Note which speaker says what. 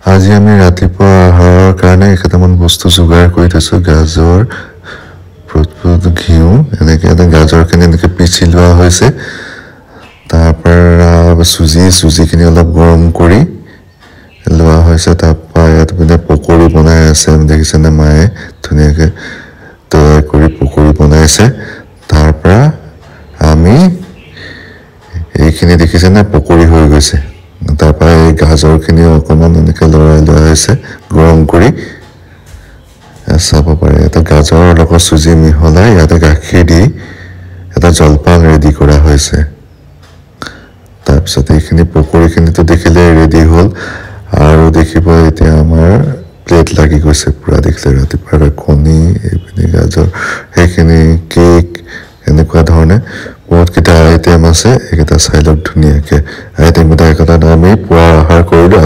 Speaker 1: আজি আমি ৰাতিপুৱা আহাৰৰ কাৰণে কেইটামান বস্তু যোগাৰ কৰি থৈছোঁ গাজৰ ঘিউ এনেকৈ গাজৰখিনি এনেকৈ পিচি লোৱা হৈছে তাৰপৰা চুজিখিনি অলপ গৰম কৰি লোৱা হৈছে তাৰপৰা ইয়াত মানে পকৰি বনাই আছে দেখিছেনে মায়ে ধুনীয়াকৈ তৈয়াৰ কৰি পকৰি বনাইছে তাৰপৰা আমি এইখিনি দেখিছেনে পকৰি হৈ গৈছে তাৰপৰা এই গাজৰখিনি অকণমান এনেকৈ লৰাই লোৱা হৈছে গৰম কৰি চাব পাৰে এটা গাজৰৰ লগত চুজি মিহলাই ইয়াতে গাখীৰ দি এটা জলপান ৰেডি কৰা হৈছে তাৰপিছত এইখিনি পকৰিখিনিতো দেখিলে ৰেডি হ'ল আৰু দেখিব এতিয়া আমাৰ প্লেট লাগি গৈছে পুৰা দেখিলে ৰাতিপুৱা কণী এইপিনে গাজৰ সেইখিনি কেক এনেকুৱা ধৰণে বহুতকেইটা আইটেম আছে এইকেইটা চাই লওক ধুনীয়াকৈ আইটেমকেইটা আমি পুৱা আহাৰ কৰিলোঁ